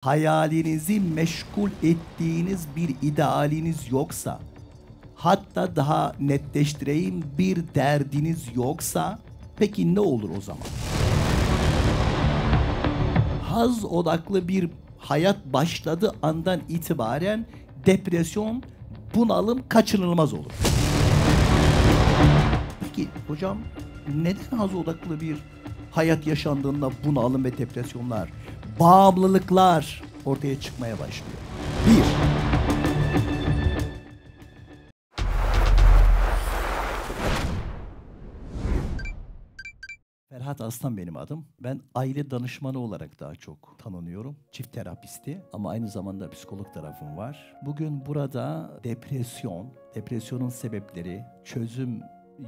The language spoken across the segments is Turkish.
hayalinizi meşgul ettiğiniz bir idealiniz yoksa, hatta daha netleştireyim, bir derdiniz yoksa, peki ne olur o zaman? Haz odaklı bir hayat başladığı andan itibaren depresyon, bunalım kaçınılmaz olur. Peki hocam, neden haz odaklı bir hayat yaşandığında bunalım ve depresyonlar, bağımlılıklar ortaya çıkmaya başlıyor? Bir, Ferhat Aslan benim adım. Ben aile danışmanı olarak daha çok tanınıyorum. Çift terapisti ama aynı zamanda psikolog tarafım var. Bugün burada depresyonun sebepleri, çözüm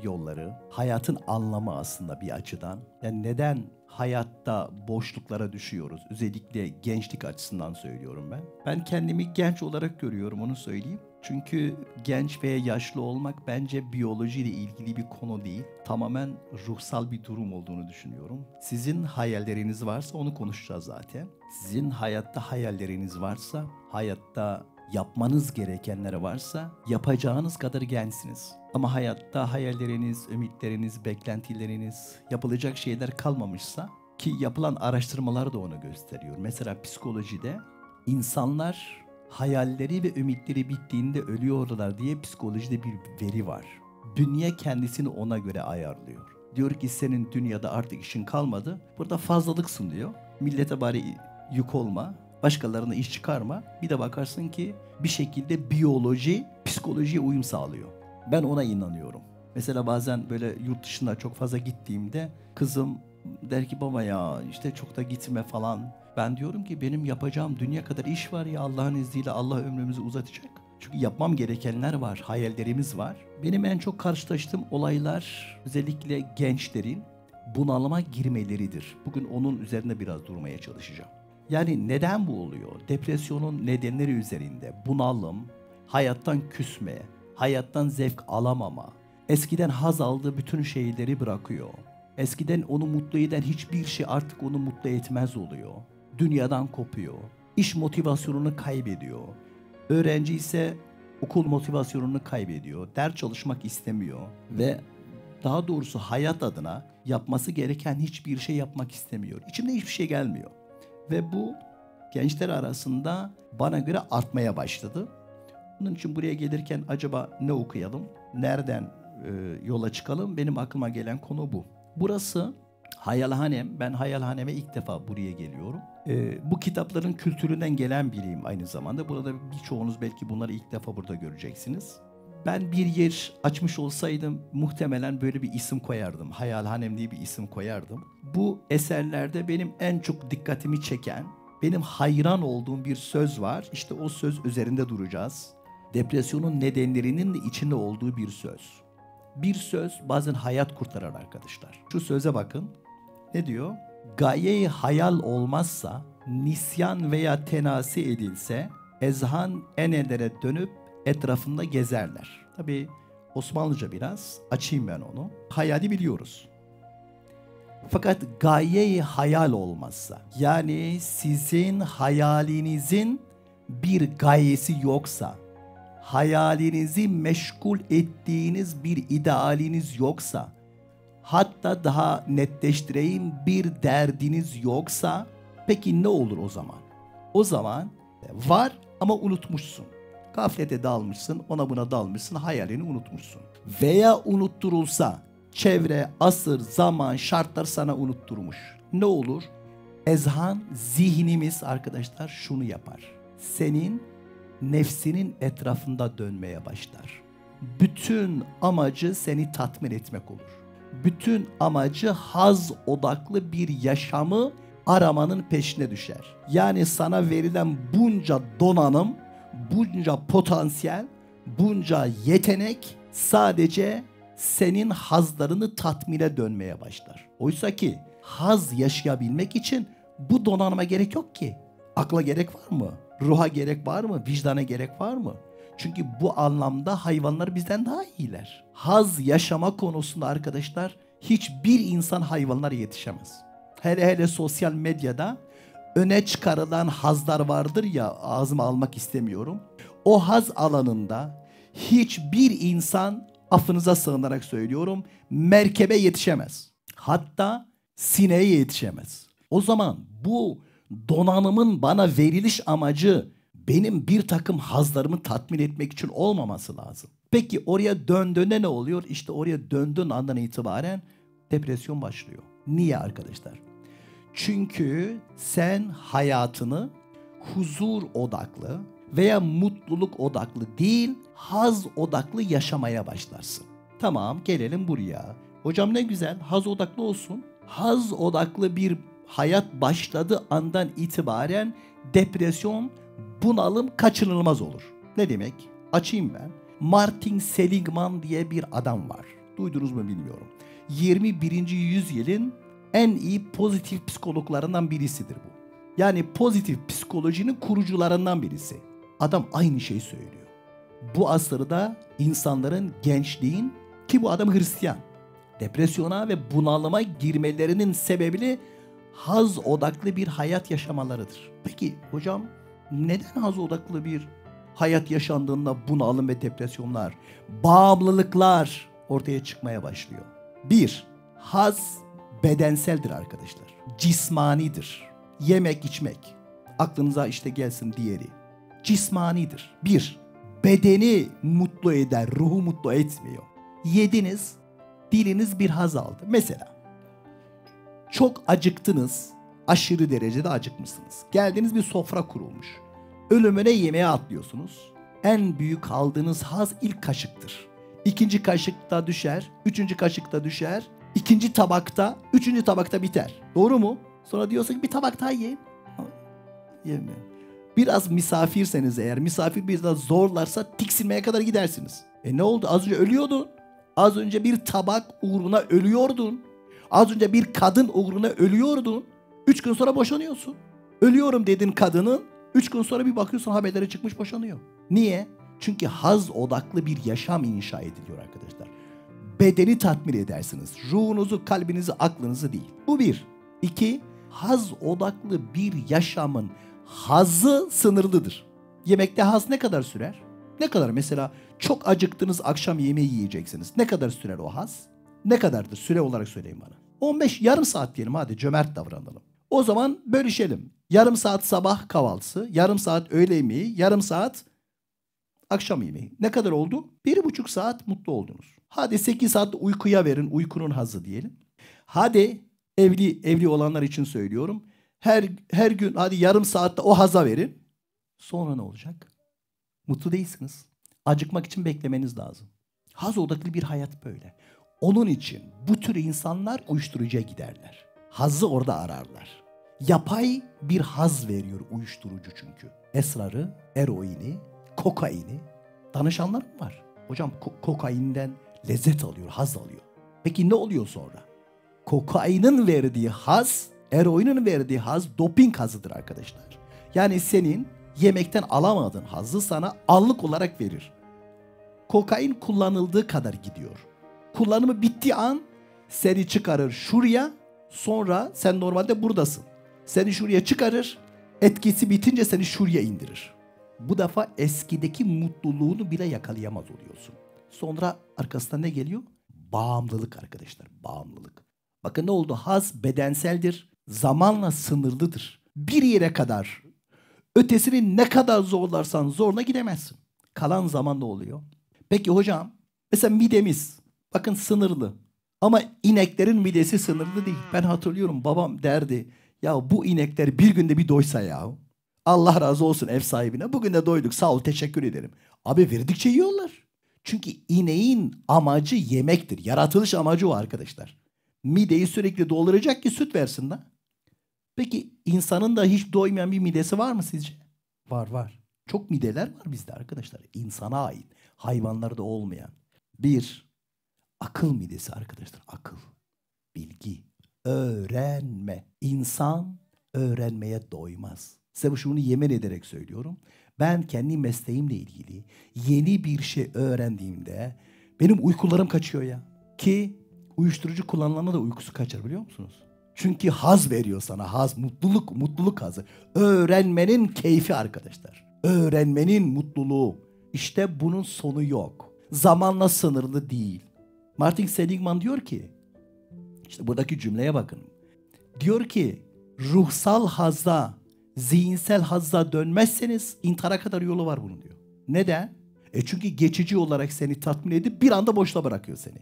yolları, hayatın anlamı aslında bir açıdan. Yani neden hayatta boşluklara düşüyoruz? Özellikle gençlik açısından söylüyorum ben. Ben kendimi genç olarak görüyorum, onu söyleyeyim. Çünkü genç veya yaşlı olmak bence biyolojiyle ilgili bir konu değil. Tamamen ruhsal bir durum olduğunu düşünüyorum. Sizin hayalleriniz varsa onu konuşacağız zaten. Sizin hayatta hayalleriniz varsa, hayatta yapmanız gerekenler varsa yapacağınız kadar gençsiniz. Ama hayatta hayalleriniz, ümitleriniz, beklentileriniz, yapılacak şeyler kalmamışsa, ki yapılan araştırmalar da onu gösteriyor. Mesela psikolojide insanlar hayalleri ve ümitleri bittiğinde ölüyorlar diye psikolojide bir veri var. Dünya kendisini ona göre ayarlıyor. Diyor ki senin dünyada artık işin kalmadı. Burada fazlalıksın diyor. Millete bari yük olma. Başkalarına iş çıkarma. Bir de bakarsın ki bir şekilde biyoloji psikolojiye uyum sağlıyor. Ben ona inanıyorum. Mesela bazen böyle yurt dışına çok fazla gittiğimde kızım der ki baba ya işte çok da gitme falan. Ben diyorum ki benim yapacağım dünya kadar iş var ya, Allah'ın izniyle Allah ömrümüzü uzatacak. Çünkü yapmam gerekenler var, hayallerimiz var. Benim en çok karşılaştığım olaylar özellikle gençlerin bunalıma girmeleridir. Bugün onun üzerine biraz durmaya çalışacağım. Yani neden bu oluyor? Depresyonun nedenleri üzerinde bunalım, hayattan küsme, hayattan zevk alamama, eskiden haz aldığı bütün şeyleri bırakıyor. Eskiden onu mutlu eden hiçbir şey artık onu mutlu etmez oluyor. Dünyadan kopuyor. İş motivasyonunu kaybediyor. Öğrenci ise okul motivasyonunu kaybediyor. Ders çalışmak istemiyor ve daha doğrusu hayat adına yapması gereken hiçbir şey yapmak istemiyor. İçimde hiçbir şey gelmiyor. Ve bu gençler arasında bana göre artmaya başladı. Bunun için buraya gelirken acaba ne okuyalım, nereden yola çıkalım? Benim aklıma gelen konu bu. Burası Hayalhanem. Ben Hayalhanem'e ilk defa buraya geliyorum. Bu kitapların kültüründen gelen biriyim aynı zamanda. Burada birçoğunuz belki bunları ilk defa burada göreceksiniz. Ben bir yer açmış olsaydım muhtemelen böyle bir isim koyardım. Hayalhanem diye bir isim koyardım. Bu eserlerde benim en çok dikkatimi çeken, benim hayran olduğum bir söz var. İşte o söz üzerinde duracağız. Depresyonun nedenlerinin de içinde olduğu bir söz. Bir söz bazen hayat kurtarır arkadaşlar. Şu söze bakın. Ne diyor? Gaye-i hayal olmazsa, nisyan veya tenasi edilse, ezhan enelere dönüp etrafında gezerler. Tabii Osmanlıca biraz. Açayım ben onu. Hayali biliyoruz. Fakat gaye-i hayal olmazsa, yani sizin hayalinizin bir gayesi yoksa, hayalinizi meşgul ettiğiniz bir idealiniz yoksa, hatta daha netleştireyim, bir derdiniz yoksa, peki ne olur o zaman? O zaman var ama unutmuşsun. Gaflete dalmışsın, ona buna dalmışsın, hayalini unutmuşsun. Veya unutturulsa, çevre, asır, zaman, şartlar sana unutturmuş. Ne olur? Ezhan, zihnimiz arkadaşlar şunu yapar. Senin nefsinin etrafında dönmeye başlar. Bütün amacı seni tatmin etmek olur. Bütün amacı haz odaklı bir yaşamı aramanın peşine düşer. Yani sana verilen bunca donanım, bunca potansiyel, bunca yetenek sadece senin hazlarını tatmine dönmeye başlar. Oysa ki haz yaşayabilmek için bu donanıma gerek yok ki. Akla gerek var mı? Ruha gerek var mı? Vicdana gerek var mı? Çünkü bu anlamda hayvanlar bizden daha iyiler. Haz yaşama konusunda arkadaşlar hiçbir insan hayvanlara yetişemez. Hele hele sosyal medyada öne çıkarılan hazlar vardır ya, ağzıma almak istemiyorum. O haz alanında hiçbir insan, affınıza sığınarak söylüyorum, merkebe yetişemez. Hatta sineğe yetişemez. O zaman bu donanımın bana veriliş amacı benim bir takım hazlarımı tatmin etmek için olmaması lazım. Peki oraya döndüğünde ne oluyor? İşte oraya döndüğün andan itibaren depresyon başlıyor. Niye arkadaşlar? Çünkü sen hayatını huzur odaklı veya mutluluk odaklı değil, haz odaklı yaşamaya başlarsın. Tamam, gelelim buraya. Hocam ne güzel, haz odaklı olsun. Haz odaklı bir hayat başladığı andan itibaren depresyon, bunalım kaçınılmaz olur. Ne demek? Açayım ben. Martin Seligman diye bir adam var. Duydunuz mu bilmiyorum. 21. yüzyılın en iyi pozitif psikologlarından birisidir bu. Yani pozitif psikolojinin kurucularından birisi. Adam aynı şeyi söylüyor. Bu asırda insanların, gençliğin, ki bu adam Hristiyan, depresyona ve bunalıma girmelerinin sebebi haz odaklı bir hayat yaşamalarıdır. Peki hocam, neden haz odaklı bir hayat yaşandığında bunalım ve depresyonlar, bağımlılıklar ortaya çıkmaya başlıyor? Bir, haz bedenseldir arkadaşlar. Cismanidir. Yemek, içmek. Aklınıza işte gelsin diğeri. Cismanidir. Bir, bedeni mutlu eder, ruhu mutlu etmiyor. Yediniz, diliniz bir haz aldı. Mesela çok acıktınız, aşırı derecede acıkmışsınız. Geldiniz, bir sofra kurulmuş. Ölümüne yemeğe atlıyorsunuz. En büyük aldığınız haz ilk kaşıktır. İkinci kaşıkta düşer, üçüncü kaşıkta düşer, ikinci tabakta, üçüncü tabakta biter. Doğru mu? Sonra diyorsun ki bir tabak daha yiyin. Yemiyor. Biraz misafirseniz eğer, misafir biraz zorlarsa tiksinmeye kadar gidersiniz. Ne oldu? Az önce ölüyordun. Az önce bir tabak uğruna ölüyordun. Az önce bir kadın uğruna ölüyordun. 3 gün sonra boşanıyorsun. Ölüyorum dedin kadının. 3 gün sonra bir bakıyorsun haberlere çıkmış, boşanıyor. Niye? Çünkü haz odaklı bir yaşam inşa ediliyor arkadaşlar. Bedeni tatmin edersiniz. Ruhunuzu, kalbinizi, aklınızı değil. Bu bir. İki, haz odaklı bir yaşamın hazı sınırlıdır. Yemekte haz ne kadar sürer? Ne kadar? Mesela çok acıktınız, akşam yemeği yiyeceksiniz. Ne kadar sürer o haz? Ne kadardır? Süre olarak söyleyin bana. 15, yarım saat diyelim, hadi cömert davranalım. O zaman bölüşelim. Yarım saat sabah kahvaltısı, yarım saat öğle yemeği, yarım saat akşam yemeği. Ne kadar oldu? 1,5 saat mutlu oldunuz. Hadi 8 saat uykuya verin, uykunun hazı diyelim. Hadi evli olanlar için söylüyorum. Her gün hadi yarım saatte o haza verin. Sonra ne olacak? Mutlu değilsiniz. Acıkmak için beklemeniz lazım. Haz odaklı bir hayat böyle. Onun için bu tür insanlar uyuşturucuya giderler. Hazı orada ararlar. Yapay bir haz veriyor uyuşturucu çünkü. Esrarı, eroini, kokaini. Danışanlarım var. Hocam kokainden lezzet alıyor, haz alıyor. Peki ne oluyor sonra? Kokainin verdiği haz, eroinin verdiği haz doping hazıdır arkadaşlar. Yani senin yemekten alamadığın hazzı sana anlık olarak verir. Kokain kullanıldığı kadar gidiyor. Kullanımı bittiği an seni çıkarır şuraya, sonra sen normalde buradasın. Seni şuraya çıkarır, etkisi bitince seni şuraya indirir. Bu defa eskideki mutluluğunu bile yakalayamaz oluyorsun. Sonra arkasından ne geliyor? Bağımlılık arkadaşlar, bağımlılık. Bakın ne oldu? Haz bedenseldir, zamanla sınırlıdır. Bir yere kadar, ötesini ne kadar zorlarsan zorla gidemezsin. Kalan zaman ne oluyor? Peki hocam, mesela midemiz, bakın sınırlı. Ama ineklerin midesi sınırlı değil. Ben hatırlıyorum, babam derdi, ya bu inekler bir günde bir doysa ya. Allah razı olsun ev sahibine. Bugün de doyduk, sağ ol, teşekkür ederim. Abi verdikçe yiyorlar. Çünkü ineğin amacı yemektir. Yaratılış amacı o arkadaşlar. Mideyi sürekli dolduracak ki süt versin de. Peki insanın da hiç doymayan bir midesi var mı sizce? Var var. Çok mideler var bizde arkadaşlar. İnsana ait. Hayvanlarda olmayan. Bir, akıl midesi arkadaşlar. Akıl, bilgi, öğrenme. İnsan öğrenmeye doymaz. Size şunu yemin ederek söylüyorum. Ben kendi mesleğimle ilgili yeni bir şey öğrendiğimde benim uykularım kaçıyor ya. Ki uyuşturucu kullanılanlar da uykusu kaçar, biliyor musunuz? Çünkü haz veriyor sana. Haz, mutluluk, mutluluk hazı. Öğrenmenin keyfi arkadaşlar. Öğrenmenin mutluluğu. İşte bunun sonu yok. Zamanla sınırlı değil. Martin Seligman diyor ki, işte buradaki cümleye bakın. Diyor ki, ruhsal hazza, zihinsel hazza dönmezseniz intihara kadar yolu var bunun diyor. Neden? Çünkü geçici olarak seni tatmin edip bir anda boşta bırakıyor seni.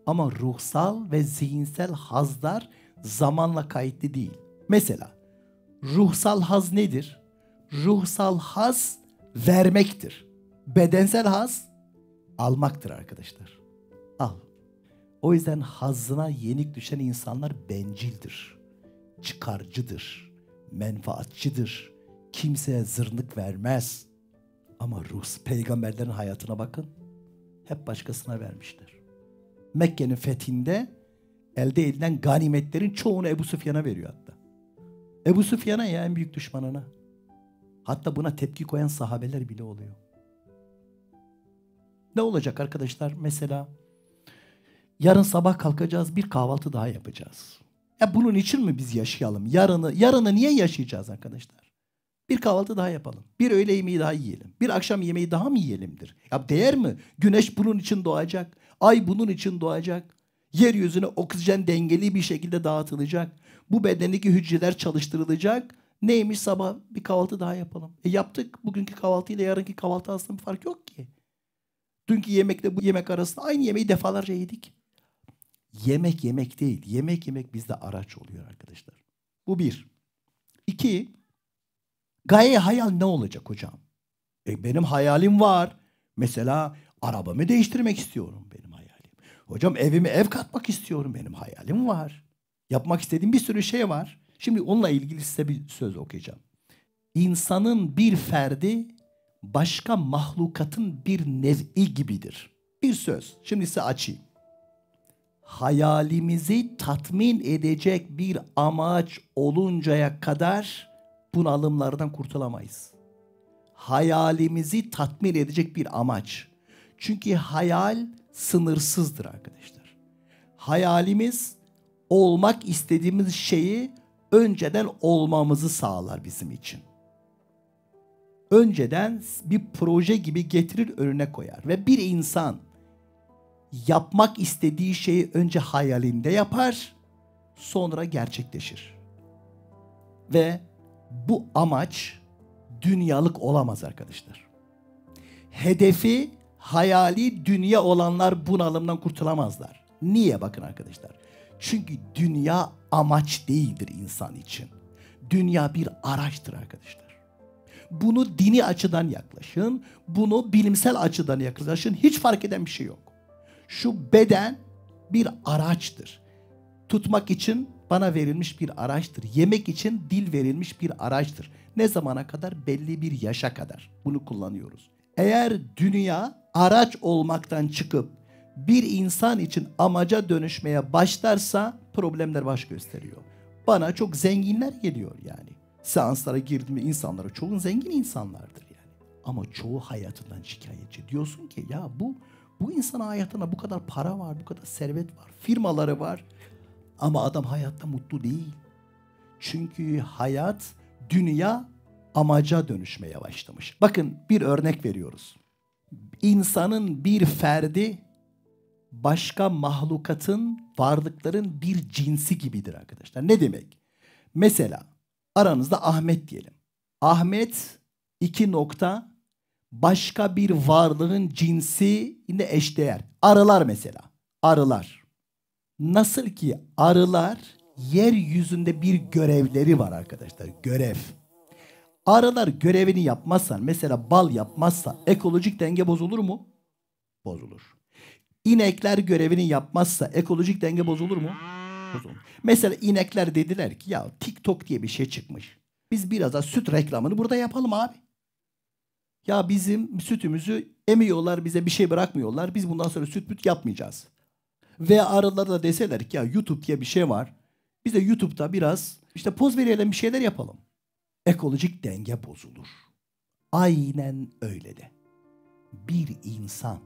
Ama ruhsal ve zihinsel hazlar zamanla kayıtlı değil. Mesela ruhsal haz nedir? Ruhsal haz vermektir. Bedensel haz almaktır arkadaşlar. Al. O yüzden hazzına yenik düşen insanlar bencildir. Çıkarcıdır. Menfaatçidir. Kimseye zırnık vermez. Ama peygamberlerin hayatına bakın. Hep başkasına vermişler. Mekke'nin fethinde elde edilen ganimetlerin çoğunu Ebu Süfyan'a veriyor hatta. Ebu Süfyan'a, ya en büyük düşmanına. Hatta buna tepki koyan sahabeler bile oluyor. Ne olacak arkadaşlar? Mesela yarın sabah kalkacağız, bir kahvaltı daha yapacağız. Bunun için mi biz yaşayalım? Yarını niye yaşayacağız arkadaşlar? Bir kahvaltı daha yapalım. Bir öğle yemeği daha yiyelim. Bir akşam yemeği daha mı yiyelimdir? Değer mi? Güneş bunun için doğacak. Ay bunun için doğacak. Yeryüzüne oksijen dengeli bir şekilde dağıtılacak. Bu bedendeki hücreler çalıştırılacak. Neymiş, sabah bir kahvaltı daha yapalım. Yaptık. Bugünkü kahvaltı ile yarınki kahvaltı arasında bir fark yok ki. Dünkü yemekle bu yemek arasında aynı yemeği defalarca yedik. Yemek yemek değil. Yemek bizde araç oluyor arkadaşlar. Bu bir. İki, gaye hayal ne olacak hocam? Benim hayalim var. Mesela arabamı değiştirmek istiyorum, benim hayalim. Hocam evime ev katmak istiyorum, benim hayalim var. Yapmak istediğim bir sürü şey var. Şimdi onunla ilgili size bir söz okuyacağım. İnsanın bir ferdi başka mahlukatın bir nev'i gibidir. Bir söz. Şimdi size açayım. Hayalimizi tatmin edecek bir amaç oluncaya kadar bunalımlardan kurtulamayız. Hayalimizi tatmin edecek bir amaç. Çünkü hayal sınırsızdır arkadaşlar. Hayalimiz olmak istediğimiz şeyi önceden olmamızı sağlar bizim için. Önceden bir proje gibi getirir, önüne koyar. Ve bir insan yapmak istediği şeyi önce hayalinde yapar, sonra gerçekleşir. Ve bu amaç dünyalık olamaz arkadaşlar. Hedefi, hayali dünya olanlar bunalımdan kurtulamazlar. Niye? Bakın arkadaşlar. Çünkü dünya amaç değildir insan için. Dünya bir araçtır arkadaşlar. Bunu dini açıdan yaklaşın, bunu bilimsel açıdan yaklaşın, hiç fark eden bir şey yok. Şu beden bir araçtır. Tutmak için bana verilmiş bir araçtır. Yemek için dil verilmiş bir araçtır. Ne zamana kadar? Belli bir yaşa kadar bunu kullanıyoruz. Eğer dünya araç olmaktan çıkıp bir insan için amaca dönüşmeye başlarsa problemler baş gösteriyor. Bana çok zenginler geliyor yani. Seanslara girdiğimde insanlara çoğun zengin insanlardır yani. Ama çoğu hayatından şikayetçi. Diyorsun ki ya bu insan hayatına bu kadar para var, bu kadar servet var, firmaları var. Ama adam hayatta mutlu değil. Çünkü hayat, dünya amaca dönüşmeye başlamış. Bakın bir örnek veriyoruz. İnsanın bir ferdi başka mahlukatın, varlıkların bir cinsi gibidir arkadaşlar. Ne demek? Mesela aranızda Ahmet diyelim. Ahmet başka bir varlığın cinsiyle eşdeğer. Arılar mesela. Arılar. Nasıl ki arılar yeryüzünde bir görevleri var arkadaşlar. Görev. Arılar görevini yapmazsa, mesela bal yapmazsa ekolojik denge bozulur mu? Bozulur. İnekler görevini yapmazsa ekolojik denge bozulur mu? Bozulur. Mesela inekler dediler ki ya TikTok diye bir şey çıkmış. Biz biraz da süt reklamını burada yapalım abi. Ya bizim sütümüzü emiyorlar, bize bir şey bırakmıyorlar. Biz bundan sonra süt yapmayacağız. Ve arılara da deseler ki ya YouTube diye bir şey var. Biz de YouTube'da biraz işte poz verelim, bir şeyler yapalım. Ekolojik denge bozulur. Aynen öyle de. Bir insan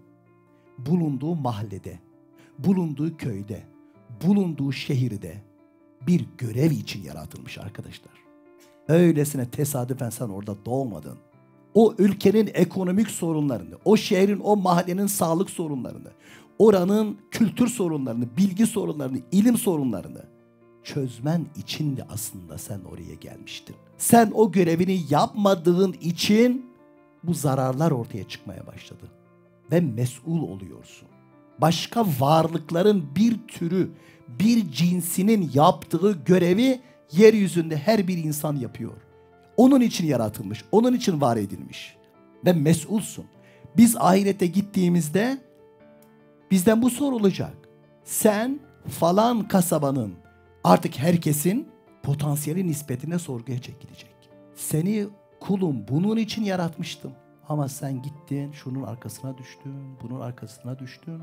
bulunduğu mahallede, bulunduğu köyde, bulunduğu şehirde bir görev için yaratılmış arkadaşlar. Öylesine tesadüfen sen orada doğmadın. O ülkenin ekonomik sorunlarını, o şehrin, o mahallenin sağlık sorunlarını, oranın kültür sorunlarını, bilgi sorunlarını, ilim sorunlarını çözmen için de aslında sen oraya gelmiştin. Sen o görevini yapmadığın için bu zararlar ortaya çıkmaya başladı. Ve mesul oluyorsun. Başka varlıkların bir türü, bir cinsinin yaptığı görevi yeryüzünde her bir insan yapıyor. Onun için yaratılmış, onun için var edilmiş. Ve mesulsun. Biz ahirete gittiğimizde bizden bu sorulacak. Sen falan kasabanın, artık herkesin potansiyeli nispetine sorguya çekilecek. Seni kulum bunun için yaratmıştım. Ama sen gittin, şunun arkasına düştün, bunun arkasına düştün.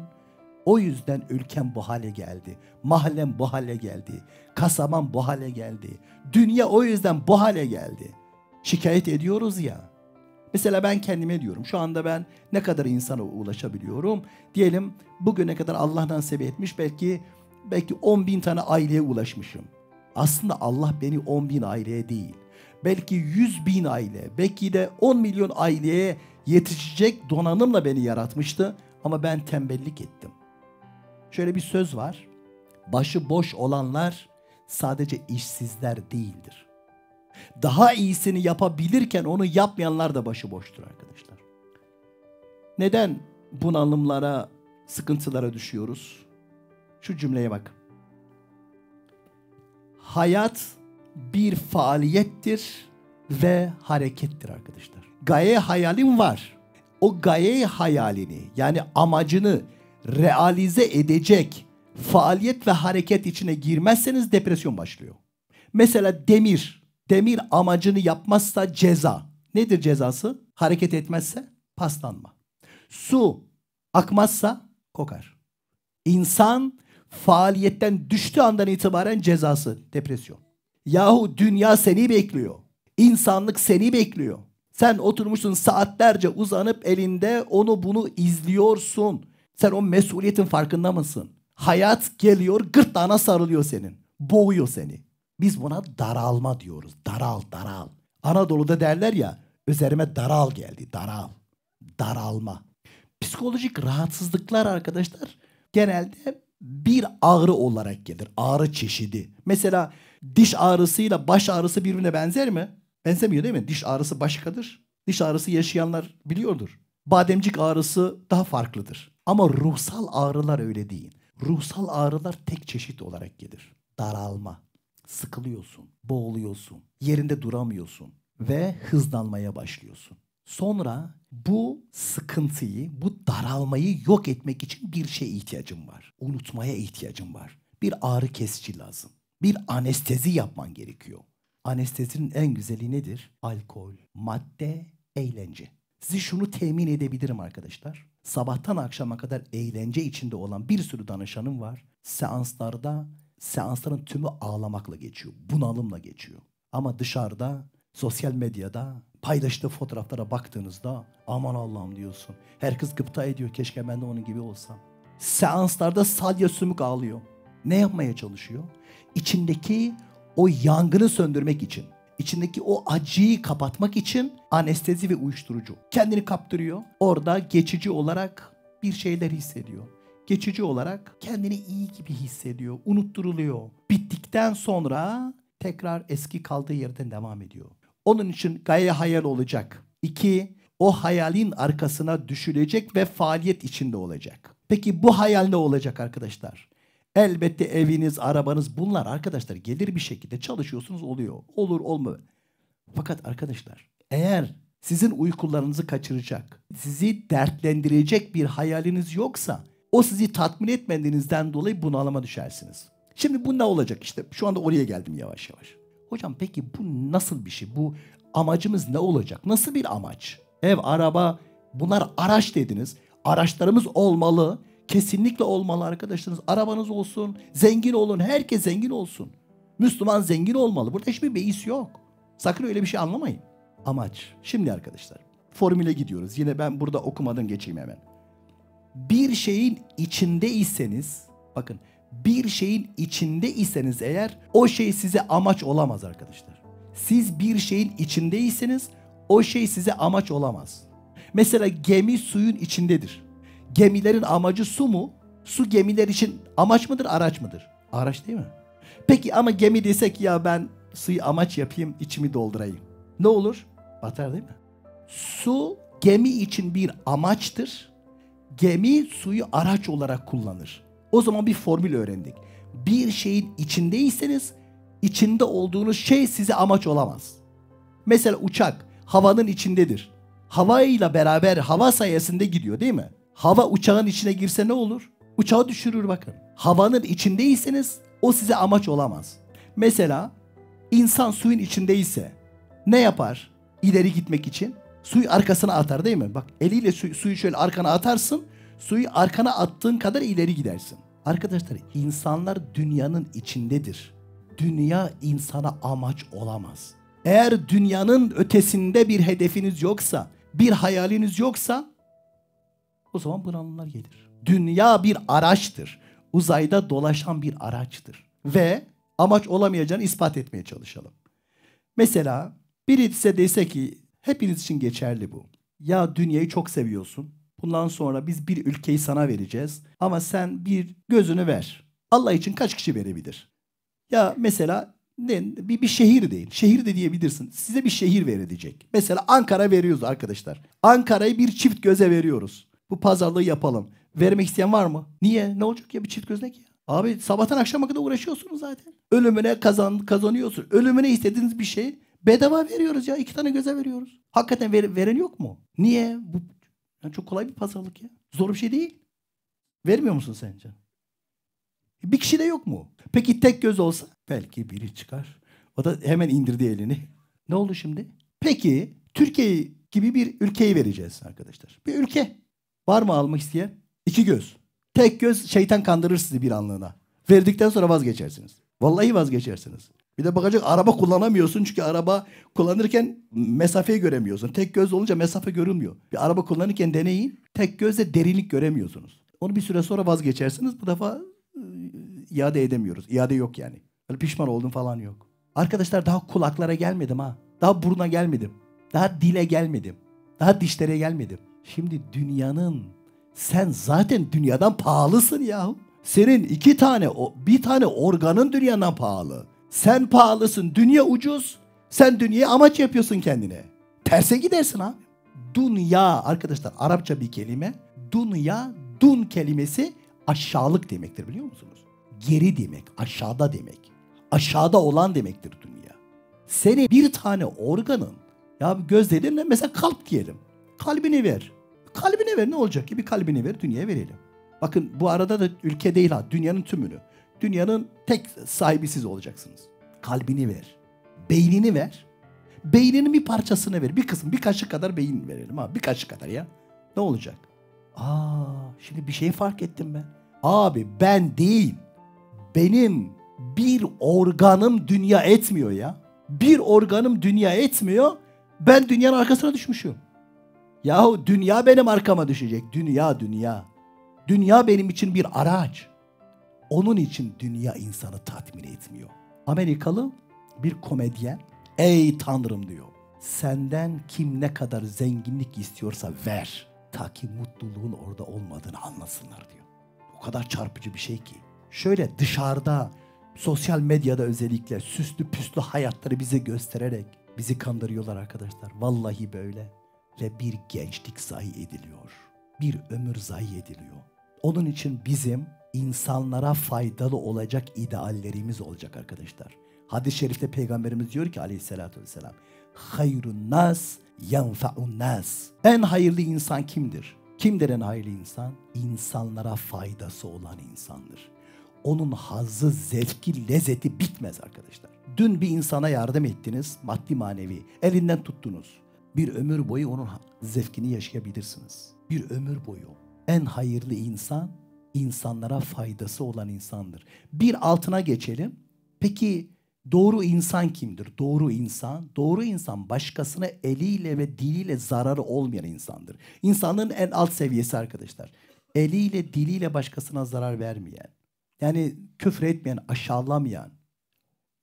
O yüzden ülkem bu hale geldi. Mahallem bu hale geldi. Kasabam bu hale geldi. Dünya o yüzden bu hale geldi. Şikayet ediyoruz ya. Mesela ben kendime diyorum. Şu anda ben ne kadar insana ulaşabiliyorum? Diyelim bugüne kadar Allah nasip etmiş. Belki 10.000 tane aileye ulaşmışım. Aslında Allah beni 10.000 aileye değil. Belki 100.000 aile, belki de 10 milyon aileye yetişecek donanımla beni yaratmıştı. Ama ben tembellik ettim. Şöyle bir söz var. Başı boş olanlar sadece işsizler değildir. Daha iyisini yapabilirken onu yapmayanlar da başıboştur arkadaşlar. Neden bunalımlara, sıkıntılara düşüyoruz? Şu cümleye bak. Hayat bir faaliyettir ve harekettir arkadaşlar. Gaye hayalin var. O gaye hayalini yani amacını realize edecek faaliyet ve hareket içine girmezseniz depresyon başlıyor. Mesela demir amacını yapmazsa ceza. Nedir cezası? Hareket etmezse paslanma. Su akmazsa kokar. İnsan faaliyetten düştüğü andan itibaren cezası depresyon. Yahu dünya seni bekliyor. İnsanlık seni bekliyor. Sen oturmuşsun saatlerce uzanıp elinde onu bunu izliyorsun. Sen o mesuliyetin farkında mısın? Hayat geliyor gırtlağına sarılıyor senin. Boğuyor seni. Biz buna daralma diyoruz. Daral. Anadolu'da derler ya üzerime daral geldi. Daralma. Psikolojik rahatsızlıklar arkadaşlar genelde bir ağrı olarak gelir. Ağrı çeşidi. Mesela diş ağrısıyla baş ağrısı birbirine benzer mi? Benzemiyor değil mi? Diş ağrısı başkadır. Diş ağrısı yaşayanlar biliyordur. Bademcik ağrısı daha farklıdır. Ama ruhsal ağrılar öyle değil. Ruhsal ağrılar tek çeşit olarak gelir. Daralma. Sıkılıyorsun, boğuluyorsun, yerinde duramıyorsun ve hızlanmaya başlıyorsun. Sonra bu sıkıntıyı, bu daralmayı yok etmek için bir şeye ihtiyacım var. Unutmaya ihtiyacım var. Bir ağrı kesici lazım. Bir anestezi yapman gerekiyor. Anestezinin en güzeli nedir? Alkol, madde, eğlence. Size şunu temin edebilirim arkadaşlar. Sabahtan akşama kadar eğlence içinde olan bir sürü danışanım var. Seansların tümü ağlamakla geçiyor, bunalımla geçiyor. Ama dışarıda, sosyal medyada paylaştığı fotoğraflara baktığınızda aman Allah'ım diyorsun. Herkes gıpta ediyor, keşke ben de onun gibi olsam. Seanslarda salya sümük ağlıyor. Ne yapmaya çalışıyor? İçindeki o yangını söndürmek için, içindeki o acıyı kapatmak için anestezi ve uyuşturucu. Kendini kaptırıyor. Orada geçici olarak bir şeyler hissediyor. Geçici olarak kendini iyi gibi hissediyor, unutturuluyor. Bittikten sonra tekrar eski kaldığı yerden devam ediyor. Onun için gaye hayal olacak. 2, o hayalin arkasına düşülecek ve faaliyet içinde olacak. Peki bu hayal ne olacak arkadaşlar? Elbette eviniz, arabanız bunlar arkadaşlar gelir bir şekilde çalışıyorsunuz oluyor. Olur olmuyor. Fakat arkadaşlar eğer sizin uykularınızı kaçıracak, sizi dertlendirecek bir hayaliniz yoksa o sizi tatmin etmediğinizden dolayı bunalıma düşersiniz. Şimdi bu ne olacak işte? Şu anda oraya geldim yavaş yavaş. Hocam peki bu nasıl bir şey? Bu amacımız ne olacak? Nasıl bir amaç? Ev, araba bunlar araç dediniz. Araçlarımız olmalı. Kesinlikle olmalı arkadaşlarınız. Arabanız olsun. Zengin olun. Herkes zengin olsun. Müslüman zengin olmalı. Burada hiçbir beis yok. Sakın öyle bir şey anlamayın. Amaç. Şimdi arkadaşlar formüle gidiyoruz. Yine ben burada okumadan geçeyim hemen. Bir şeyin içindeyseniz bakın Bir şeyin içindeyseniz eğer o şey size amaç olamaz arkadaşlar. Siz bir şeyin içindeyseniz o şey size amaç olamaz. Mesela gemi suyun içindedir. Gemilerin amacı su mu? Su gemiler için amaç mıdır, araç mıdır? Araç değil mi? Peki ama gemi desek ya ben suyu amaç yapayım, içimi doldurayım. Ne olur? Batar değil mi? Su gemi için bir amaçtır. Gemi suyu araç olarak kullanır. O zaman bir formül öğrendik. Bir şeyin içindeyseniz içinde olduğunuz şey size amaç olamaz. Mesela uçak havanın içindedir. Hava ile beraber hava sayesinde gidiyor değil mi? Hava uçağın içine girse ne olur? Uçağı düşürür bakın. Havanın içindeyseniz o size amaç olamaz. Mesela insan suyun içindeyse ne yapar ileri gitmek için? Suyu arkasına atar değil mi? Bak eliyle suyu şöyle arkana atarsın. Suyu arkana attığın kadar ileri gidersin. Arkadaşlar insanlar dünyanın içindedir. Dünya insana amaç olamaz. Eğer dünyanın ötesinde bir hedefiniz yoksa, bir hayaliniz yoksa o zaman bunalımlar gelir. Dünya bir araçtır. Uzayda dolaşan bir araçtır. Ve amaç olamayacağını ispat etmeye çalışalım. Mesela biri size dese ki hepiniz için geçerli bu. Ya dünyayı çok seviyorsun. Bundan sonra biz bir ülkeyi sana vereceğiz. Ama sen bir gözünü ver. Allah için kaç kişi verebilir? Ya mesela bir şehir değil. Şehir de diyebilirsin. Size bir şehir verilecek. Mesela Ankara veriyoruz arkadaşlar. Ankara'yı bir çift göze veriyoruz. Bu pazarlığı yapalım. Vermek isteyen var mı? Niye? Ne olacak ya bir çift göz ne ki? Abi sabahtan akşama kadar uğraşıyorsunuz zaten. Ölümüne kazanıyorsun. Ölümüne istediğiniz bir şey bedava veriyoruz ya. 2 tane göze veriyoruz. Hakikaten veren yok mu? Niye? Bu yani çok kolay bir pazarlık ya. Zor bir şey değil. Vermiyor musun sence? Bir kişi de yok mu? Peki tek göz olsa belki biri çıkar. O da hemen indirdi elini. Ne oldu şimdi? Peki Türkiye gibi bir ülkeyi vereceğiz arkadaşlar. Bir ülke. Var mı almak isteyen? 2 göz. Tek göz şeytan kandırır sizi bir anlığına. Verdikten sonra vazgeçersiniz. Vallahi vazgeçersiniz. Bir de bakacak araba kullanamıyorsun çünkü araba kullanırken mesafeyi göremiyorsun. Tek göz olunca mesafe görünmüyor. Bir araba kullanırken deneyin. Tek gözle derinlik göremiyorsunuz. Onu bir süre sonra vazgeçersiniz. Bu defa iade edemiyoruz. İade yok yani. Öyle pişman oldum falan yok. Arkadaşlar daha kulaklara gelmedim ha. Daha buruna gelmedim. Daha dile gelmedim. Daha dişlere gelmedim. Şimdi sen zaten dünyadan pahalısın yahu. Senin bir tane organın dünyadan pahalı. Sen pahalısın. Dünya ucuz. Sen dünyayı amaç yapıyorsun kendine. Terse gidersin abi. Dünya arkadaşlar Arapça bir kelime. Dünya, dun kelimesi aşağılık demektir biliyor musunuz? Geri demek, aşağıda demek. Aşağıda olan demektir dünya. Senin bir tane organın, ya göz dedim de mesela kalp diyelim. Kalbini ver. Kalbini ver ne olacak ki? Bir kalbini ver, dünyaya verelim. Bakın bu arada da ülke değil ha, dünyanın tümünü. Dünyanın tek sahibi siz olacaksınız. Kalbini ver. Beynini ver. Beyninin bir parçasını ver. Bir kısım, bir kaşık kadar beyin verelim ha. Bir kaşık kadar ya. Ne olacak? Şimdi bir şey fark ettim ben. Abi ben değil. Benim bir organım dünya etmiyor ya. Bir organım dünya etmiyor. Ben dünyanın arkasına düşmüşüm. Yahu dünya benim arkama düşecek. Dünya. Dünya benim için bir araç. Onun için dünya insanı tatmin etmiyor. Amerikalı bir komedyen, ey tanrım diyor. Senden kim ne kadar zenginlik istiyorsa ver. Ta ki mutluluğun orada olmadığını anlasınlar diyor. O kadar çarpıcı bir şey ki. Şöyle dışarıda, sosyal medyada özellikle süslü püslü hayatları bize göstererek bizi kandırıyorlar arkadaşlar. Vallahi böyle. Ve bir gençlik zayi ediliyor. Bir ömür zayi ediliyor. Onun için bizim insanlara faydalı olacak ideallerimiz olacak arkadaşlar. Hadis-i şerifte Peygamberimiz diyor ki aleyhissalatü vesselam, hayrun nas yenfa'un nas. En hayırlı insan kimdir? Kimdir en hayırlı insan? İnsanlara faydası olan insandır. Onun hazzı, zevki, lezzeti bitmez arkadaşlar. Dün bir insana yardım ettiniz, maddi manevi, elinden tuttunuz. Bir ömür boyu onun zevkini yaşayabilirsiniz. Bir ömür boyu. En hayırlı insan, insanlara faydası olan insandır. Bir altına geçelim. Peki doğru insan kimdir? Doğru insan başkasına eliyle ve diliyle zararı olmayan insandır. İnsanlığın en alt seviyesi arkadaşlar. Eliyle, diliyle başkasına zarar vermeyen. Yani küfür etmeyen, aşağılamayan.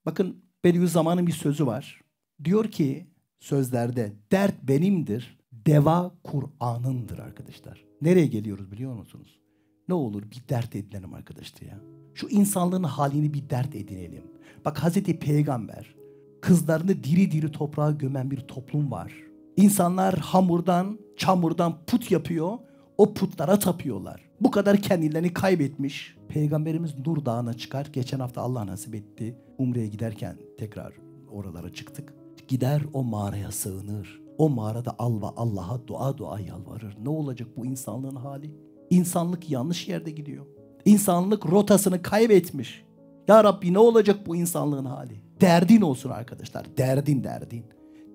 Bakın Bediüzzaman'ın bir sözü var. Diyor ki sözlerde dert benimdir, deva Kur'an'ındır arkadaşlar. Nereye geliyoruz biliyor musunuz? Ne olur bir dert edinelim arkadaşlar ya. Şu insanlığın halini bir dert edinelim. Bak Hazreti Peygamber kızlarını diri diri toprağa gömen bir toplum var. İnsanlar hamurdan, çamurdan put yapıyor. O putlara tapıyorlar. Bu kadar kendilerini kaybetmiş. Peygamberimiz Nur Dağı'na çıkar. Geçen hafta Allah nasip etti. Umre'ye giderken tekrar oralara çıktık. Gider o mağaraya sığınır. O mağarada Allah'a dua yalvarır. Ne olacak bu insanlığın hali? İnsanlık yanlış yerde gidiyor. İnsanlık rotasını kaybetmiş. Ya Rabbi ne olacak bu insanlığın hali? Derdin olsun arkadaşlar. Derdin.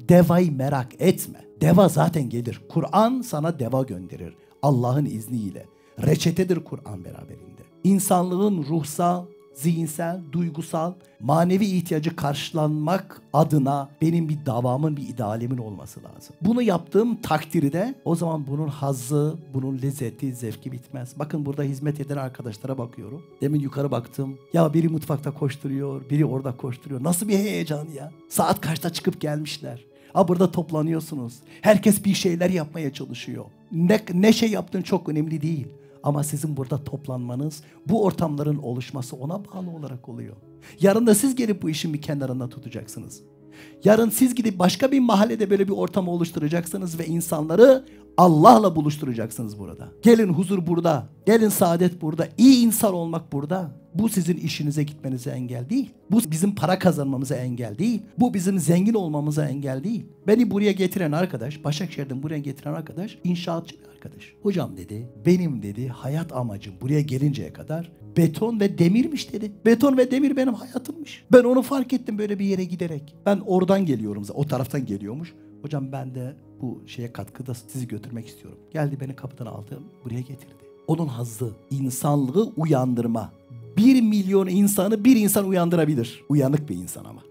Devayı merak etme. Deva zaten gelir. Kur'an sana deva gönderir. Allah'ın izniyle. Reçetedir Kur'an beraberinde. İnsanlığın ruhsal, zihinsel, duygusal, manevi ihtiyacı karşılanmak adına benim bir davamın, bir idealimin olması lazım. Bunu yaptığım takdirde o zaman bunun hazzı, bunun lezzeti, zevki bitmez. Bakın burada hizmet eden arkadaşlara bakıyorum. Demin yukarı baktım. Ya biri mutfakta koşturuyor, biri orada koşturuyor. Nasıl bir heyecan ya. Saat kaçta çıkıp gelmişler. Burada toplanıyorsunuz. Herkes bir şeyler yapmaya çalışıyor. Ne şey yaptığın çok önemli değil. Ama sizin burada toplanmanız, bu ortamların oluşması ona bağlı olarak oluyor. Yarın da siz gelip bu işin bir kenarında tutacaksınız. Yarın siz gidip başka bir mahallede böyle bir ortam oluşturacaksınız ve insanları Allah'la buluşturacaksınız burada. Gelin huzur burada, gelin saadet burada, iyi insan olmak burada. Bu sizin işinize gitmenize engel değil. Bu bizim para kazanmamıza engel değil. Bu bizim zengin olmamıza engel değil. Beni buraya getiren arkadaş, Başakşehir'den buraya getiren arkadaş inşaatçı bir arkadaş. Hocam dedi, benim dedi hayat amacım buraya gelinceye kadar beton ve demirmiş dedi. Beton ve demir benim hayatımmış. Ben onu fark ettim böyle bir yere giderek. Ben oradan geliyorum, o taraftan geliyormuş. Hocam ben de bu şeye katkıda sizi götürmek istiyorum. Geldi beni kapıdan aldı, buraya getirdi. Onun hazzı, insanlığı uyandırma. 1 milyon insanı bir insan uyandırabilir. Uyanık bir insan ama.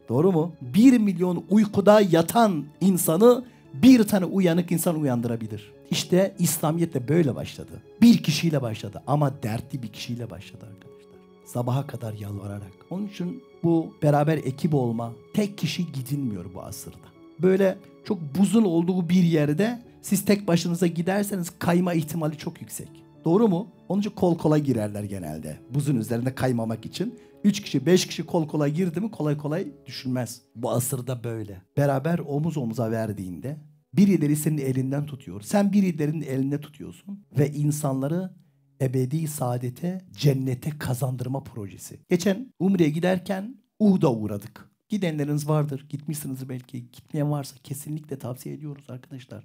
Doğru mu? 1 milyon uykuda yatan insanı bir tane uyanık insan uyandırabilir. İşte İslamiyet de böyle başladı. Bir kişiyle başladı ama dertli bir kişiyle başladı arkadaşlar. Sabaha kadar yalvararak. Onun için bu beraber ekip olma, tek kişi gidilmiyor bu asırda. Böyle çok buzun olduğu bir yerde siz tek başınıza giderseniz kayma ihtimali çok yüksek. Doğru mu? Onun için kol kola girerler genelde. Buzun üzerinde kaymamak için. 3 kişi 5 kişi kol kola girdi mi kolay kolay düşülmez. Bu asırda böyle. Beraber omuz omuza verdiğinde birileri senin elinden tutuyor. Sen birilerinin elinde tutuyorsun. Ve insanları ebedi saadete, cennete kazandırma projesi. Geçen Umre'ye giderken Uhud'a uğradık. Gidenleriniz vardır. Gitmişsiniz belki. Gitmeyen varsa kesinlikle tavsiye ediyoruz arkadaşlar.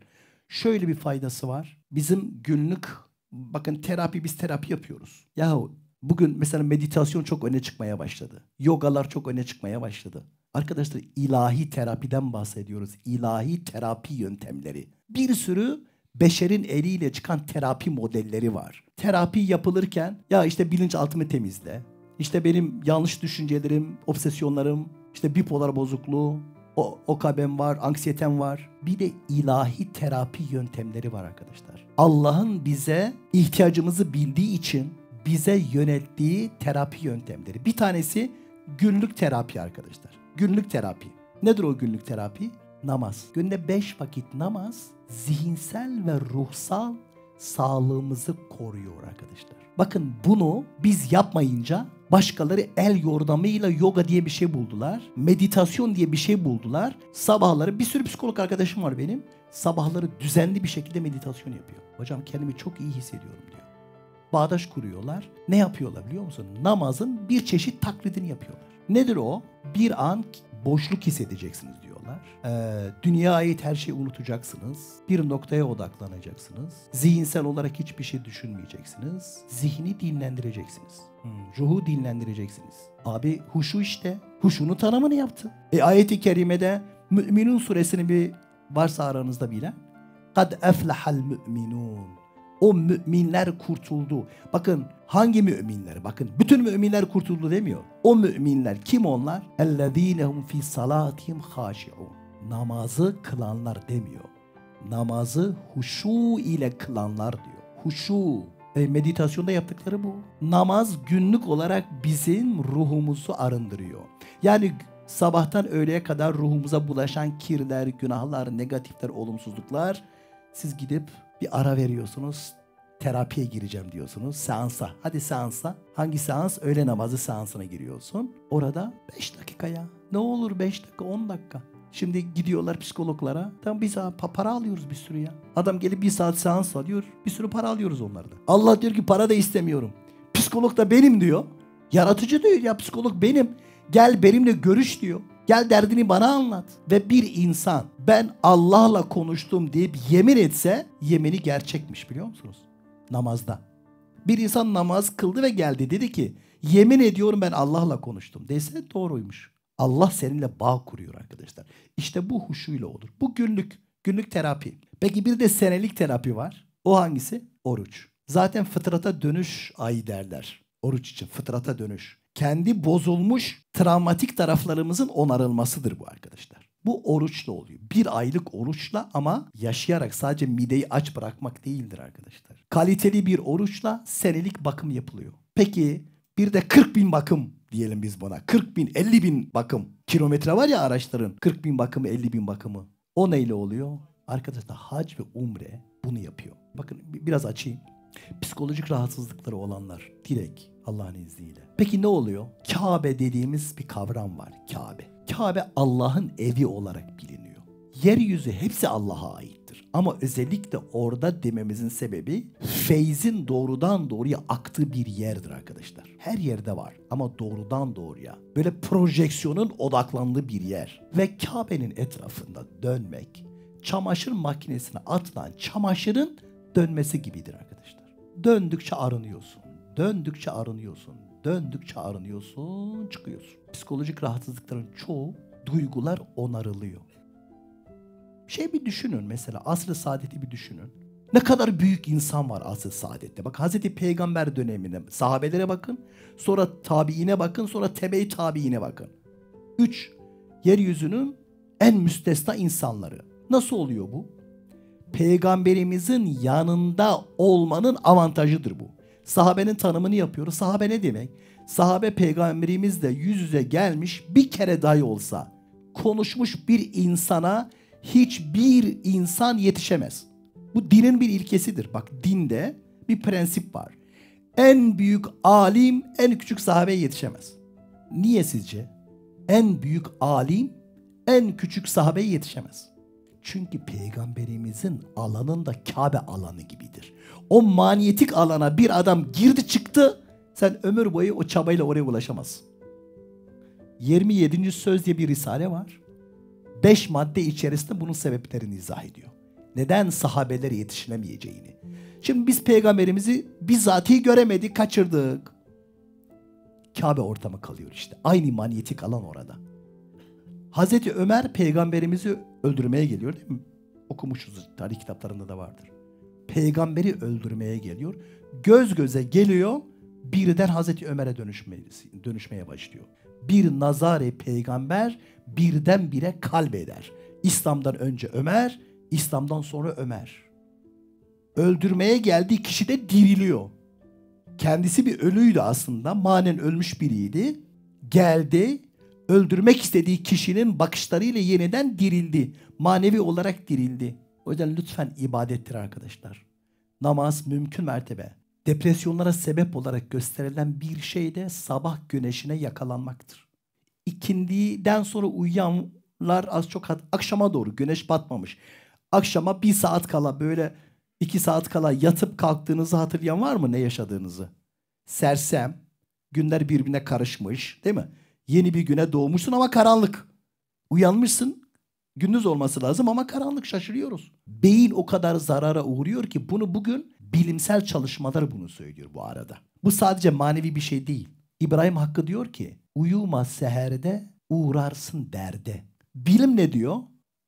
Şöyle bir faydası var. Bizim günlük bakın biz terapi yapıyoruz. Yahu bugün mesela meditasyon çok öne çıkmaya başladı. Yogalar çok öne çıkmaya başladı. Arkadaşlar ilahi terapiden bahsediyoruz. İlahi terapi yöntemleri. Bir sürü beşerin eliyle çıkan terapi modelleri var. Terapi yapılırken ya işte bilinçaltımı temizle. İşte benim yanlış düşüncelerim, obsesyonlarım, işte bipolar bozukluğu, OKB'm var, anksiyetem var. Bir de ilahi terapi yöntemleri var arkadaşlar. Allah'ın bize ihtiyacımızı bildiği için bize yönelttiği terapi yöntemleri. Bir tanesi günlük terapi arkadaşlar. Günlük terapi. Nedir o günlük terapi? Namaz. Günde 5 vakit namaz zihinsel ve ruhsal sağlığımızı koruyor arkadaşlar. Bakın bunu biz yapmayınca başkaları el yordamıyla yoga diye bir şey buldular. Meditasyon diye bir şey buldular. Sabahları bir sürü psikolog arkadaşım var benim. Sabahları düzenli bir şekilde meditasyon yapıyor. Hocam kendimi çok iyi hissediyorum diyor. Bağdaş kuruyorlar. Ne yapıyorlar biliyor musun? Namazın bir çeşit taklidini yapıyorlar. Nedir o? Bir an boşluk hissedeceksiniz diyorlar. Dünyaya ait her şeyi unutacaksınız. Bir noktaya odaklanacaksınız. Zihinsel olarak hiçbir şey düşünmeyeceksiniz. Zihni dinlendireceksiniz. Ruhu dinlendireceksiniz. Abi huşu işte. Huşunun tanımını yaptı. Ayet-i kerimede Mü'minun suresini bir varsa aranızda bilen. Kad eflahal mü'minun. O müminler kurtuldu. Bakın hangi müminler? Bakın bütün müminler kurtuldu demiyor. O müminler kim onlar? اَلَّذ۪ينَهُمْ فِي صَلَاتِهِمْ خَاشِعُونَ. Namazı kılanlar demiyor. Namazı huşu ile kılanlar diyor. Huşu. Meditasyonda yaptıkları bu. Namaz günlük olarak bizim ruhumuzu arındırıyor. Yani sabahtan öğleye kadar ruhumuza bulaşan kirler, günahlar, negatifler, olumsuzluklar, siz gidip bir ara veriyorsunuz. Terapiye gireceğim diyorsunuz. Seansa. Hadi seansa. Hangi seans? Öğle namazı seansına giriyorsun. Orada 5 dakika ya. Ne olur 5 dakika, 10 dakika. Şimdi gidiyorlar psikologlara. Tam bir saat para alıyoruz bir sürü ya. Adam gelip bir saat seans alıyor. Bir sürü para alıyoruz onlardan. Allah diyor ki para da istemiyorum. Psikolog da benim diyor. Yaratıcı diyor ya, psikolog benim. Gel benimle görüş diyor. Gel derdini bana anlat. Ve bir insan ben Allah'la konuştum deyip yemin etse, yemini gerçekmiş, biliyor musunuz? Namazda. Bir insan namaz kıldı ve geldi dedi ki yemin ediyorum ben Allah'la konuştum dese doğruymuş. Allah seninle bağ kuruyor arkadaşlar. İşte bu huşuyla olur. Bu günlük terapi. Peki bir de senelik terapi var. O hangisi? Oruç. Zaten fıtrata dönüş ayı derler. Oruç için fıtrata dönüş. Kendi bozulmuş travmatik taraflarımızın onarılmasıdır bu arkadaşlar. Bu oruçla oluyor. Bir aylık oruçla, ama yaşayarak, sadece mideyi aç bırakmak değildir arkadaşlar. Kaliteli bir oruçla senelik bakım yapılıyor. Peki bir de 40.000 bakım diyelim biz buna. 40.000, 50.000 bakım. Kilometre var ya araçların. 40.000 bakımı, 50.000 bakımı. O neyle oluyor? Arkadaşlar hac ve umre bunu yapıyor. Bakın biraz açayım. Psikolojik rahatsızlıkları olanlar direkt Allah'ın izniyle. Peki ne oluyor? Kabe dediğimiz bir kavram var. Kabe Allah'ın evi olarak biliniyor. Yeryüzü hepsi Allah'a aittir. Ama özellikle orada dememizin sebebi feyzin doğrudan doğruya aktığı bir yerdir arkadaşlar. Her yerde var ama doğrudan doğruya. Böyle projeksiyonun odaklandığı bir yer. Ve Kabe'nin etrafında dönmek, çamaşır makinesine atılan çamaşırın dönmesi gibidir arkadaşlar. Döndükçe arınıyorsun. Döndükçe arınıyorsun. Döndükçe arınıyorsun, çıkıyorsun. Psikolojik rahatsızlıkların çoğu, duygular onarılıyor. Bir düşünün mesela, Asr-ı Saadet'i bir düşünün. Ne kadar büyük insan var Asr-ı Saadet'te. Bak Hazreti Peygamber dönemine, sahabelere bakın. Sonra tabiine bakın. Sonra tebe-i tabiine bakın. 3. Yeryüzünün en müstesna insanları. Nasıl oluyor bu? Peygamberimizin yanında olmanın avantajıdır bu. Sahabenin tanımını yapıyoruz. Sahabe ne demek? Sahabe peygamberimizle yüz yüze gelmiş, bir kere dahi olsa konuşmuş bir insana hiçbir insan yetişemez. Bu dinin bir ilkesidir. Bak dinde bir prensip var. En büyük alim en küçük sahabeye yetişemez. Niye sizce? En büyük alim en küçük sahabeye yetişemez. Çünkü peygamberimizin alanında Kabe alanı gibidir. O manyetik alana bir adam girdi çıktı, sen ömür boyu o çabayla oraya ulaşamazsın. 27. Söz diye bir risale var. 5 madde içerisinde bunun sebeplerini izah ediyor. Neden sahabelere yetişilemeyeceğini. Şimdi biz peygamberimizi bizzatihi göremedik, kaçırdık. Kabe ortamı kalıyor işte. Aynı manyetik alan orada. Hazreti Ömer peygamberimizi öldürmeye geliyor değil mi? Okumuşuz, tarih kitaplarında da vardır. Peygamberi öldürmeye geliyor. Göz göze geliyor. Birden Hazreti Ömer'e dönüşmeye başlıyor. Bir nazare peygamber birdenbire kalbeder. İslam'dan önce Ömer, İslam'dan sonra Ömer. Öldürmeye geldiği kişi de diriliyor. Kendisi bir ölüydü aslında. Manen ölmüş biriydi. Geldi. Öldürmek istediği kişinin bakışlarıyla yeniden dirildi. Manevi olarak dirildi. O yüzden lütfen ibadettir arkadaşlar. Namaz mümkün mertebe. Depresyonlara sebep olarak gösterilen bir şey de sabah güneşine yakalanmaktır. İkindiden sonra uyuyanlar az çok akşama doğru, güneş batmamış. Akşama 1 saat kala, böyle 2 saat kala yatıp kalktığınızı hatırlayan var mı, ne yaşadığınızı? Sersem, günler birbirine karışmış değil mi? Yeni bir güne doğmuşsun ama karanlık. Uyanmışsın, gündüz olması lazım ama karanlık, şaşırıyoruz. Beyin o kadar zarara uğruyor ki bunu bugün bilimsel çalışmalar bunu söylüyor bu arada. Bu sadece manevi bir şey değil. İbrahim Hakkı diyor ki uyuma seherde uğrarsın derde. Bilim ne diyor?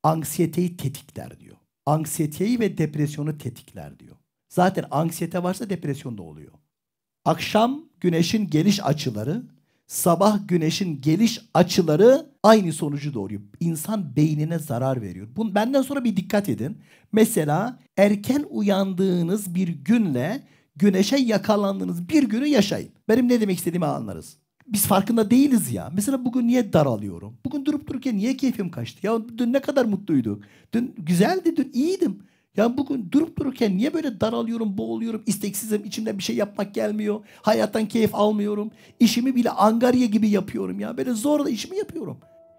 Anksiyeteyi tetikler diyor. Anksiyeteyi ve depresyonu tetikler diyor. Zaten anksiyete varsa depresyon da oluyor. Akşam güneşin geliş açıları, sabah güneşin geliş açıları aynı sonucu doğuruyor. İnsan beynine zarar veriyor. Benden sonra bir dikkat edin. Mesela erken uyandığınız bir günle Güneşe yakalandığınız bir günü yaşayın. Benim ne demek istediğimi anlarız. Biz farkında değiliz ya. Mesela bugün niye daralıyorum? Bugün durup dururken niye keyfim kaçtı? Ya dün ne kadar mutluyduk. Dün güzeldi, dün iyiydim. Ya bugün durup dururken niye böyle daralıyorum, boğuluyorum, isteksizim, içimden bir şey yapmak gelmiyor. Hayattan keyif almıyorum. İşimi bile angarya gibi yapıyorum ya. Böyle zorla işimi yapıyorum.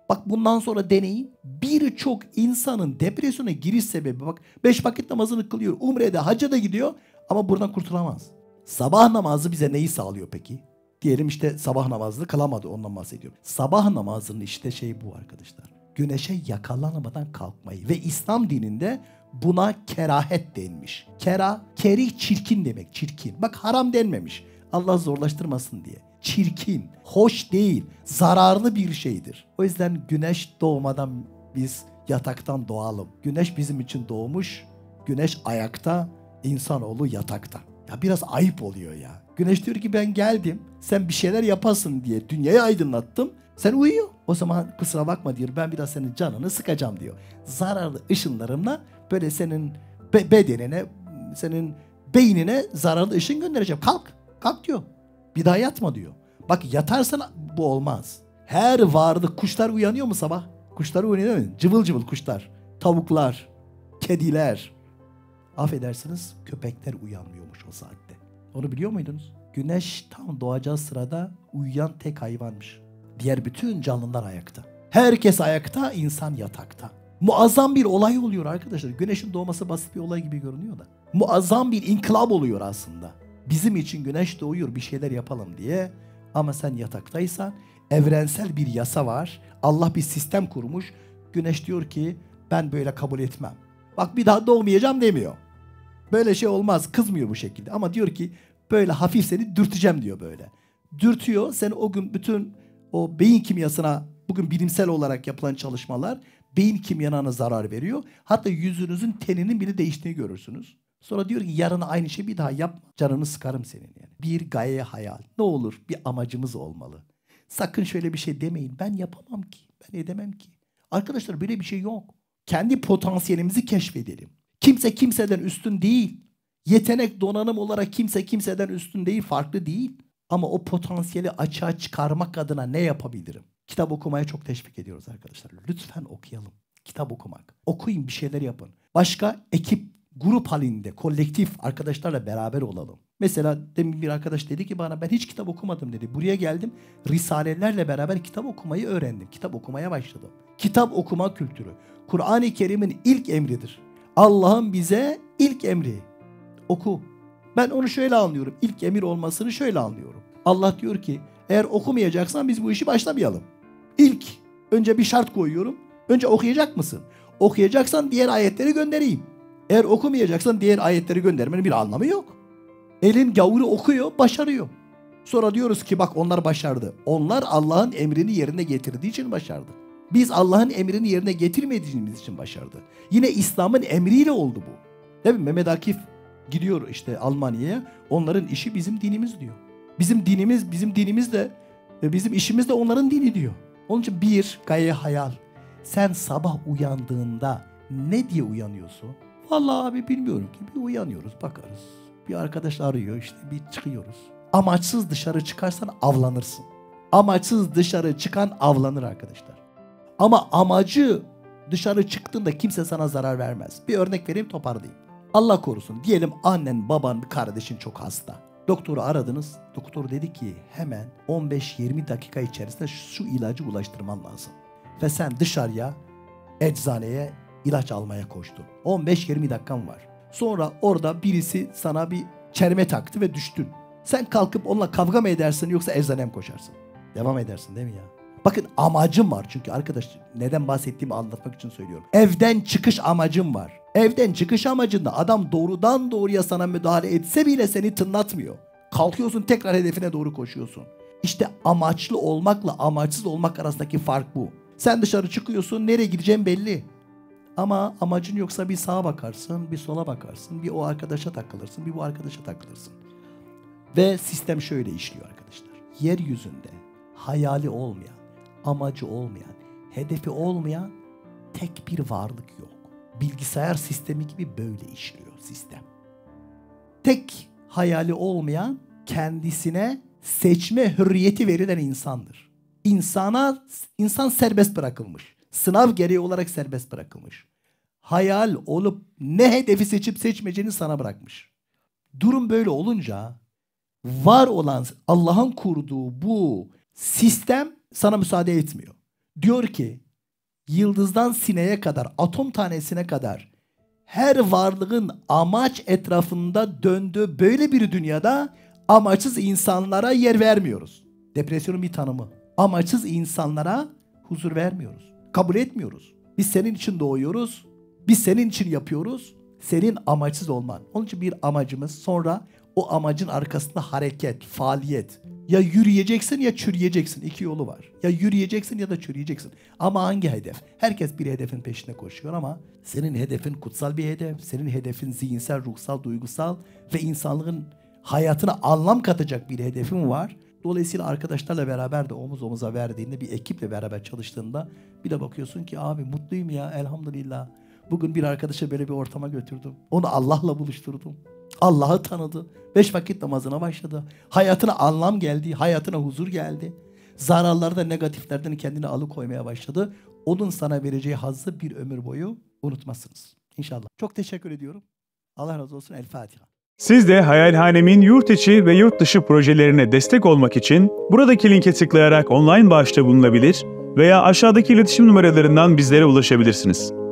Bak bundan sonra deneyin. Birçok insanın depresyona giriş sebebi, bak 5 vakit namazını kılıyor. Umre'de, hacca da gidiyor ama buradan kurtulamaz. Sabah namazı bize neyi sağlıyor peki? Diyelim işte sabah namazını kılamadı, ondan bahsediyorum. Sabah namazının işte şey bu arkadaşlar. Güneşe yakalanmadan kalkmayı ve İslam dininde buna kerahet denmiş. Kerih çirkin demek, çirkin. Bak haram denmemiş. Allah zorlaştırmasın diye. Çirkin, hoş değil, zararlı bir şeydir. O yüzden güneş doğmadan biz yataktan doğalım. Güneş bizim için doğmuş, güneş ayakta, insanoğlu yatakta. Ya biraz ayıp oluyor ya. Güneş diyor ki ben geldim, sen bir şeyler yapasın diye dünyayı aydınlattım. Sen uyuyor. O zaman kusura bakma diyor, ben biraz senin canını sıkacağım diyor. Zararlı ışınlarımla böyle senin bedenine, senin beynine zararlı ışın göndereceğim. Kalk, kalk diyor. Bir daha yatma diyor. Bak yatarsan bu olmaz. Her varlık, kuşlar uyanıyor mu sabah? Kuşlar uyanıyor değil mi? Cıvıl cıvıl kuşlar, tavuklar, kediler. Affedersiniz, köpekler uyanmıyormuş o saatte. Onu biliyor muydunuz? Güneş tam doğacağı sırada uyuyan tek hayvanmış. Diğer bütün canlılar ayakta. Herkes ayakta, insan yatakta. Muazzam bir olay oluyor arkadaşlar. Güneşin doğması basit bir olay gibi görünüyor da. Muazzam bir inkılap oluyor aslında. Bizim için güneş doğuyor, bir şeyler yapalım diye. Ama sen yataktaysan evrensel bir yasa var. Allah bir sistem kurmuş. Güneş diyor ki ben böyle kabul etmem. Bak bir daha doğmayacağım demiyor. Böyle şey olmaz, kızmıyor bu şekilde. Ama diyor ki böyle hafif seni dürteceğim diyor böyle. Dürtüyor, sen o gün bütün o beyin kimyasına, bugün bilimsel olarak yapılan çalışmalar beyin kimyana zarar veriyor. Hatta yüzünüzün teninin bile değiştiğini görürsünüz. Sonra diyor ki yarın aynı şeyi bir daha yapma. Canını sıkarım senin yani. Bir gaye hayal. Ne olur bir amacımız olmalı. Sakın şöyle bir şey demeyin. Ben yapamam ki. Ben edemem ki. Arkadaşlar böyle bir şey yok. Kendi potansiyelimizi keşfedelim. Kimse kimseden üstün değil. Yetenek, donanım olarak kimse kimseden üstün değil, farklı değil. Ama o potansiyeli açığa çıkarmak adına ne yapabilirim? Kitap okumaya çok teşvik ediyoruz arkadaşlar. Lütfen okuyalım. Kitap okumak. Okuyun, bir şeyler yapın. Başka ekip, grup halinde, kolektif arkadaşlarla beraber olalım. Mesela demin bir arkadaş dedi ki bana ben hiç kitap okumadım dedi. Buraya geldim, risalelerle beraber kitap okumayı öğrendim. Kitap okumaya başladım. Kitap okuma kültürü. Kur'an-ı Kerim'in ilk emridir. Allah'ın bize ilk emri. Oku. Ben onu şöyle anlıyorum. İlk emir olmasını şöyle anlıyorum. Allah diyor ki eğer okumayacaksan biz bu işi başlamayalım. İlk önce bir şart koyuyorum. Önce okuyacak mısın? Okuyacaksan diğer ayetleri göndereyim. Eğer okumayacaksan diğer ayetleri göndermenin bir anlamı yok. Elin gavuru okuyor, başarıyor. Sonra diyoruz ki bak onlar başardı. Onlar Allah'ın emrini yerine getirdiği için başardı. Biz Allah'ın emrini yerine getirmediğimiz için başardı. Yine İslam'ın emriyle oldu bu. Değil mi? Mehmet Akif gidiyor işte Almanya'ya. Onların işi bizim dinimiz diyor. Bizim dinimiz de bizim işimiz de onların dini diyor. Onun için bir gaye hayal. Sen sabah uyandığında ne diye uyanıyorsun? Vallahi abi bilmiyorum ki. Bir uyanıyoruz, bakarız. Bir arkadaş arıyor işte, bir çıkıyoruz. Amaçsız dışarı çıkarsan avlanırsın. Amaçsız dışarı çıkan avlanır arkadaşlar. Ama amacı dışarı çıktığında kimse sana zarar vermez. Bir örnek vereyim, toparlayayım. Allah korusun, diyelim annen, baban, bir kardeşin çok hasta. Doktoru aradınız. Doktor dedi ki hemen 15-20 dakika içerisinde şu ilacı ulaştırman lazım. Ve sen dışarıya, eczaneye ilaç almaya koştun. 15-20 dakikan var. Sonra orada birisi sana bir çelme taktı ve düştün. Sen kalkıp onunla kavga mı edersin yoksa eczaneye mi koşarsın? Devam edersin değil mi ya? Bakın amacım var çünkü arkadaş, neden bahsettiğimi anlatmak için söylüyorum. Evden çıkış amacım var. Evden çıkış amacında adam doğrudan doğruya sana müdahale etse bile seni tınlatmıyor. Kalkıyorsun, tekrar hedefine doğru koşuyorsun. İşte amaçlı olmakla amaçsız olmak arasındaki fark bu. Sen dışarı çıkıyorsun, nereye gideceğin belli. Ama amacın yoksa bir sağa bakarsın, bir sola bakarsın, bir o arkadaşa takılırsın, bir bu arkadaşa takılırsın. Ve sistem şöyle işliyor arkadaşlar. Yeryüzünde hayali olmayan, amacı olmayan, hedefi olmayan tek bir varlık yok. Bilgisayar sistemi gibi böyle işliyor sistem. Tek hayali olmayan, kendisine seçme hürriyeti verilen insandır. İnsan serbest bırakılmış. Sınav gereği olarak serbest bırakılmış. Hayal olup ne hedefi seçip seçmeyeceğini sana bırakmış. Durum böyle olunca var olan Allah'ın kurduğu bu sistem sana müsaade etmiyor. Diyor ki yıldızdan sineye kadar, atom tanesine kadar her varlığın amaç etrafında döndüğü böyle bir dünyada amaçsız insanlara yer vermiyoruz. Depresyonun bir tanımı. Amaçsız insanlara huzur vermiyoruz. Kabul etmiyoruz. Biz senin için doğuyoruz. Biz senin için yapıyoruz. Senin amaçsız olman. Onun için bir amacımız, sonra o amacın arkasında hareket, faaliyet. Ya yürüyeceksin ya çürüyeceksin. İki yolu var. Ya yürüyeceksin ya da çürüyeceksin. Ama hangi hedef? Herkes bir hedefin peşine koşuyor ama senin hedefin kutsal bir hedef. Senin hedefin zihinsel, ruhsal, duygusal ve insanlığın hayatına anlam katacak bir hedefin var. Dolayısıyla arkadaşlarla beraber de omuz omuza verdiğinde, bir ekiple beraber çalıştığında bir de bakıyorsun ki abi mutluyum ya, elhamdülillah. Bugün bir arkadaşa böyle bir ortama götürdüm. Onu Allah'la buluşturdum. Allah'ı tanıdı. 5 vakit namazına başladı. Hayatına anlam geldi. Hayatına huzur geldi. Zararlardan, negatiflerden kendini alıkoymaya başladı. Onun sana vereceği hazzı bir ömür boyu unutmazsınız. İnşallah. Çok teşekkür ediyorum. Allah razı olsun. El Fatiha. Siz de Hayalhanem'in yurt içi ve yurt dışı projelerine destek olmak için buradaki linke tıklayarak online bağışta bulunabilir veya aşağıdaki iletişim numaralarından bizlere ulaşabilirsiniz.